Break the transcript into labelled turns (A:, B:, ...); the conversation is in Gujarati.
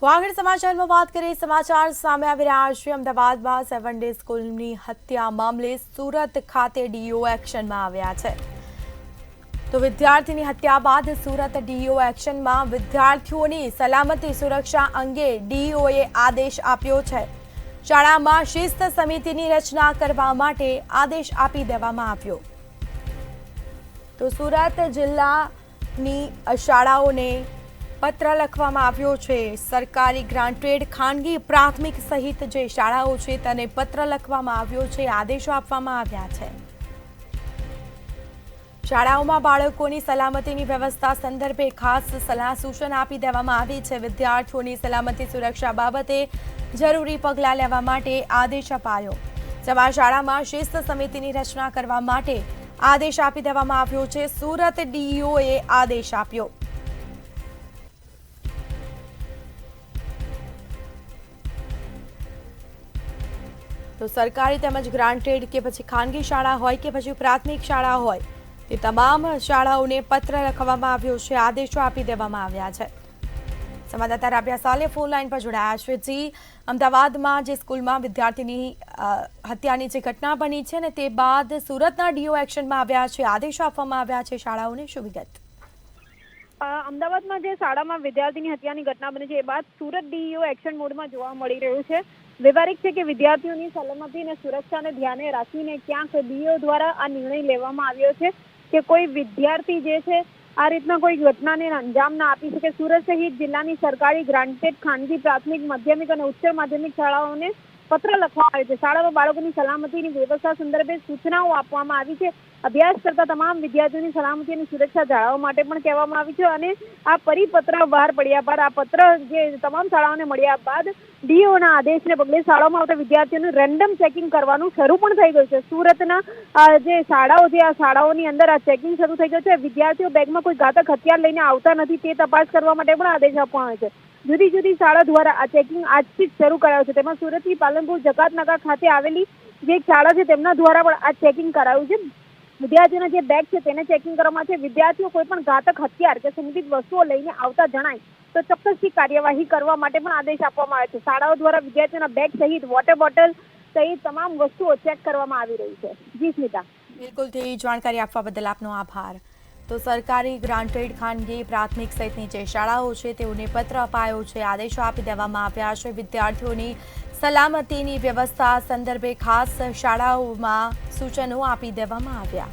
A: તો આગળ સમાચારમાં વાત કરીએ સમાચાર સામે આવી રહ્યા છે અમદાવાદમાં 7 ડે સ્કૂલની હત્યા મામલે સુરત ખાતે ડીઓ એક્શનમાં આવ્યા છે। તો વિદ્યાર્થીની હત્યા બાદ સુરત ડીઓ એક્શનમાં વિદ્યાર્થીઓની સલામતી સુરક્ષા અંગે ડીઓએ આદેશ આપ્યો છે। શાળામાં શિસ્ત સમિતિની રચના કરવા માટે આદેશ આપી દેવામાં આવ્યો। તો સુરત જિલ્લાની શાળાઓને પત્ર લખવામાં આવ્યો છે। સરકારી ગ્રાન્ટેડ ખાનગી પ્રાથમિક સહિત જે શાળાઓ છે તેને પત્ર લખવામાં આવ્યો છે, આદેશો આપવામાં આવ્યા છે। શાળાઓમાં બાળકોની સલામતીની વ્યવસ્થા સંદર્ભે ખાસ સલાહ સૂચન આપી દેવામાં આવી છે। વિદ્યાર્થીઓની સલામતી સુરક્ષા બાબતે જરૂરી પગલાં લેવા માટે આદેશ અપાયો। જેમાં શાળામાં શિસ્ત સમિતિની રચના કરવા માટે આદેશ આપી દેવામાં આવ્યો છે। સુરત ડીઈઓએ આદેશ આપ્યો। તો સરકારી તેમજ ગ્રાન્ટેડ કે પછી ખાનગી શાળા હોય કે પછી પ્રાથમિક શાળા હોય તે તમામ શાળાઓને પત્ર લખવામાં આવ્યો છે, આદેશો આપી દેવામાં આવ્યા છે। સંવાદદાતા રાબિયા સાલે ફોન લાઈન પર જોડાયા છે। જી, અમદાવાદમાં જે સ્કૂલમાં વિદ્યાર્થીની હત્યાની જે ઘટના બની છે ને તે બાદ સુરતના ડીઓ એક્શનમાં આવ્યા છે, આદેશો આપવામાં આવ્યા છે શાળાઓને, શું વિગત?
B: અમદાવાદમાં જે શાળામાં વિદ્યાર્થીની હત્યાની ઘટના બની છે એ બાદ સુરત ડીઈઓ એક્શન મોડમાં જોવા મળી રહ્યું છે। વ્યવહારિક છે કે વિદ્યાર્થીઓની સલામતી અને સુરક્ષાને ધ્યાને રાખીને ક્યાંક ડીઈઓ દ્વારા આ નિર્ણય લેવામાં આવ્યો છે કે કોઈ વિદ્યાર્થી જે છે આ રીતના કોઈ ઘટનાને અંજામ ના આપી શકે। સુરત સહિત જિલ્લાની સરકારી ગ્રાન્ટેડ ખાનગી પ્રાથમિક માધ્યમિક અને ઉચ્ચ માધ્યમિક શાળાઓને પત્ર લખવામાં આવ્યો છે। શાળામાં બાળકોની સલામતીની વ્યવસ્થા સંદર્ભે સૂચનાઓ આપવામાં આવી છે। અભ્યાસ કરતા તમામ વિદ્યાર્થીઓની સલામતી અને સુરક્ષા જાળવવા માટે પણ કહેવામાં આવી છે અને આ પરિપત્ર બહાર પડ્યા બાદ આ પત્ર જે તમામ શાળાઓને મળ્યા બાદ ડીઓના આદેશને પગલે શાળામાં આવતા વિદ્યાર્થીઓનું રેન્ડમ ચેકિંગ કરવાનું શરૂ પણ થઈ ગયું છે। સુરતના જે શાળાઓ છે આ શાળાઓની અંદર આ ચેકિંગ શરૂ થઈ ગયું છે। વિદ્યાર્થીઓ બેગમાં કોઈ ઘાતક હથિયાર લઈને આવતા નથી તે તપાસ કરવા માટે પણ આદેશ આપવામાં આવે છે। જુદી જુદી શાળા દ્વારા આ ચેકિંગ આજથી જ શરૂ કરાયું છે। તેમાં સુરતથી પાલનપુર જકાતનાકા ખાતે આવેલી જે શાળા છે તેમના દ્વારા પણ આ ચેકિંગ કરાયું છે। વિદ્યાર્થીઓના જે બેગ છે તેને ચેકિંગ કરવામાં છે। વિદ્યાર્થીઓ કોઈ પણ ઘાતક હથિયાર કે સંબંધિત વસ્તુઓ લઈને આવતા જણાય તો ચોક્કસથી કાર્યવાહી કરવા માટે પણ આદેશ આપવામાં આવે છે। શાળાઓ દ્વારા વિદ્યાર્થીઓના બેગ સહિત વોટર બોટલ સહિત તમામ વસ્તુઓ ચેક કરવામાં આવી રહી છે। જી સ્મિતા,
A: બિલકુલ જાણકારી આપવા બદલ આપનો આભાર। તો સરકારી ગ્રાન્ટેડ ખાનગી પ્રાથમિક સહિતની જે શાળાઓ છે તેઓને પત્ર અપાયો છે, આદેશો આપી દેવામાં આવ્યા છે। વિદ્યાર્થીઓની સલામતીની વ્યવસ્થા સંદર્ભે ખાસ શાળાઓમાં સૂચનો આપી દેવામાં આવ્યા।